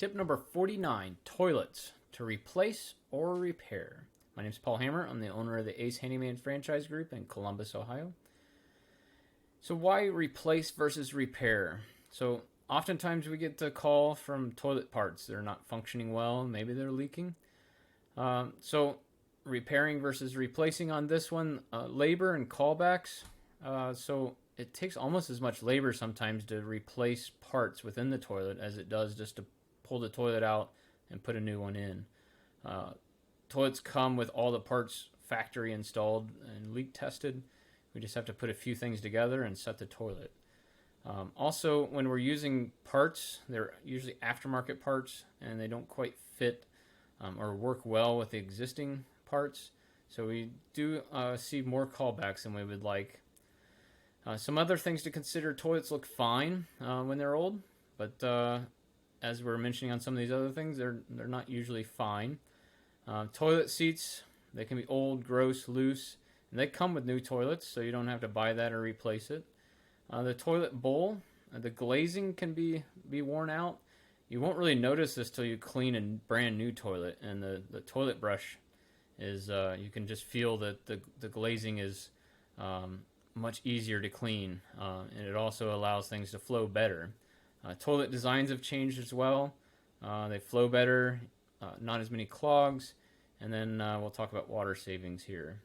Tip number 49, toilets to replace or repair. My name is Paul Hammer. I'm the owner of the ACE Handyman Franchise Group in Columbus, Ohio. So why replace versus repair? So oftentimes we get the call from toilet parts. They're not functioning well. Maybe they're leaking. So repairing versus replacing on this one, labor and callbacks. So it takes almost as much labor sometimes to replace parts within the toilet as it does just to pull the toilet out and put a new one in. Toilets come with all the parts factory installed and leak tested. We just have to put a few things together and set the toilet. Also, when we're using parts, they're usually aftermarket parts and they don't quite fit or work well with the existing parts. So we do see more callbacks than we would like. Some other things to consider: toilets look fine when they're old, but as we're mentioning on some of these other things, they're not usually fine. Toilet seats, they can be old, gross, loose, and they come with new toilets, so you don't have to buy that or replace it. The toilet bowl, the glazing can be worn out. You won't really notice this till you clean a brand new toilet, and the toilet brush is, you can just feel that the glazing is much easier to clean, and it also allows things to flow better. Toilet designs have changed as well. They flow better, not as many clogs, and then we'll talk about water savings here.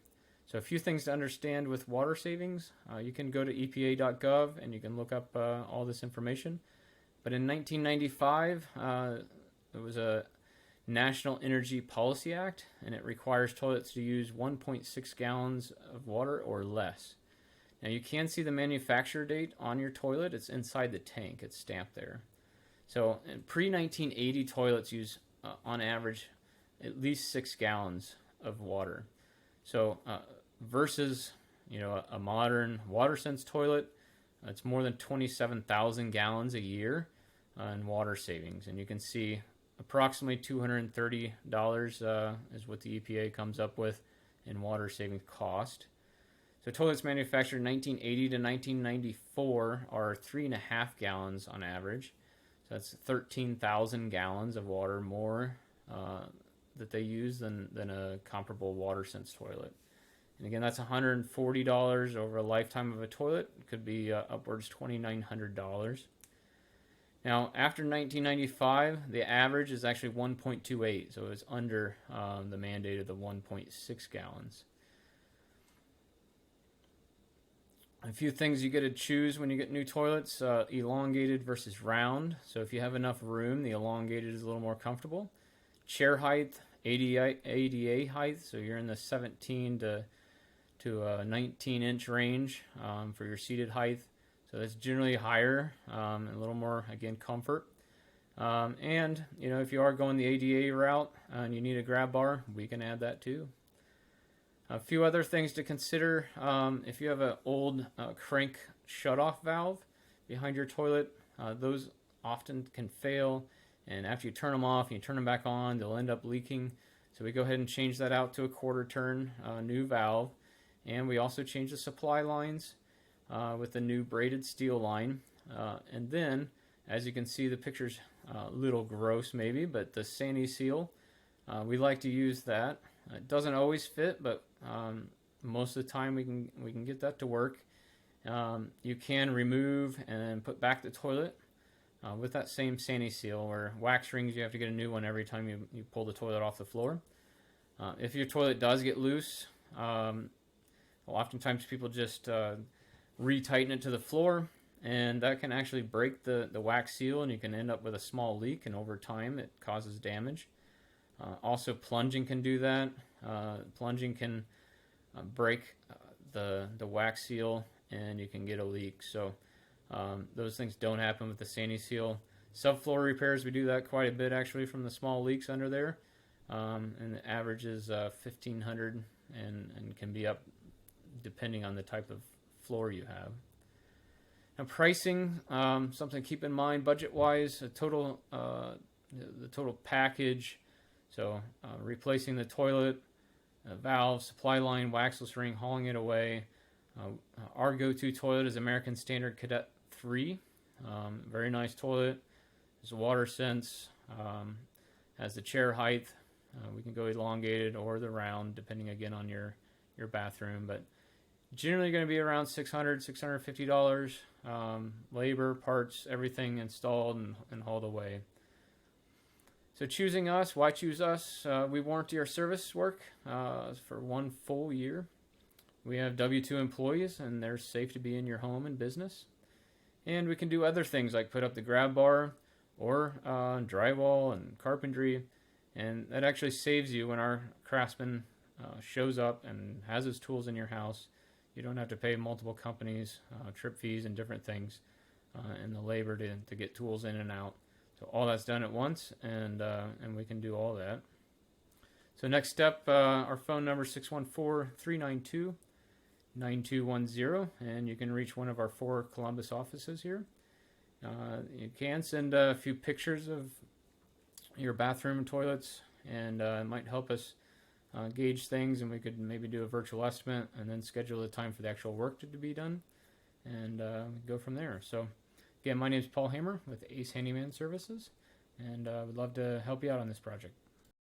So a few things to understand with water savings. You can go to EPA.gov and you can look up all this information. But in 1995, there was a National Energy Policy Act, and it requires toilets to use 1.6 gallons of water or less. Now you can see the manufacturer date on your toilet. It's inside the tank. It's stamped there. So pre-1980 toilets use, on average, at least 6 gallons of water. So versus a modern WaterSense toilet, it's more than 27,000 gallons a year in water savings. And you can see approximately $230 is what the EPA comes up with in water savings cost. So toilets manufactured in 1980 to 1994 are 3.5 gallons on average. So that's 13,000 gallons of water more that they use than a comparable WaterSense toilet. And again, that's $140 over a lifetime of a toilet. It could be upwards $2,900. Now, after 1995, the average is actually 1.28, so it's under the mandate of the 1.6 gallons. A few things you get to choose when you get new toilets: elongated versus round. So if you have enough room, the elongated is a little more comfortable. Chair height, ADA height, so you're in the 17 to 19 inch range for your seated height. So that's generally higher, and a little more, again, comfort. And if you are going the ADA route and you need a grab bar, we can add that too. A few other things to consider: if you have an old crank shutoff valve behind your toilet, those often can fail, and after you turn them off and you turn them back on, they'll end up leaking. So we go ahead and change that out to a quarter turn new valve, and we also change the supply lines with the new braided steel line. And then, as you can see, the picture's a little gross maybe, but the Sani seal, we like to use that. It doesn't always fit, but most of the time we can get that to work. You can remove and put back the toilet with that same Sani seal, or wax rings. You have to get a new one every time you pull the toilet off the floor. If your toilet does get loose, oftentimes people just retighten it to the floor, and that can actually break the wax seal, and you can end up with a small leak, and over time it causes damage. Also, plunging can do that. Plunging can break the wax seal, and you can get a leak. So those things don't happen with the Sani seal. Subfloor repairs, we do that quite a bit actually from the small leaks under there, and the average is $1,500 and can be up depending on the type of floor you have. Now, pricing, something to keep in mind budget-wise: the total package. So replacing the toilet, valve, supply line, waxless ring, hauling it away. Our go-to toilet is American Standard Cadet 3. Very nice toilet. It's a WaterSense, As the chair height, we can go elongated or the round, depending again on your bathroom. But generally going to be around $600, $650. Labor, parts, everything installed and hauled away. So choosing us, why choose us? We warranty our service work for 1 full year. We have W-2 employees, and they're safe to be in your home and business. And we can do other things like put up the grab bar or drywall and carpentry. And that actually saves you when our craftsman shows up and has his tools in your house. You don't have to pay multiple companies, trip fees and different things, and the labor to get tools in and out. So all that's done at once, and we can do all that. So next step, our phone number is 614-392-9210, and you can reach one of our 4 Columbus offices here. You can send a few pictures of your bathroom and toilets, and it might help us gauge things, and we could maybe do a virtual estimate and then schedule the time for the actual work to be done, and go from there. So again, my name is Paul Hammer with ACE Handyman Services, and I would love to help you out on this project.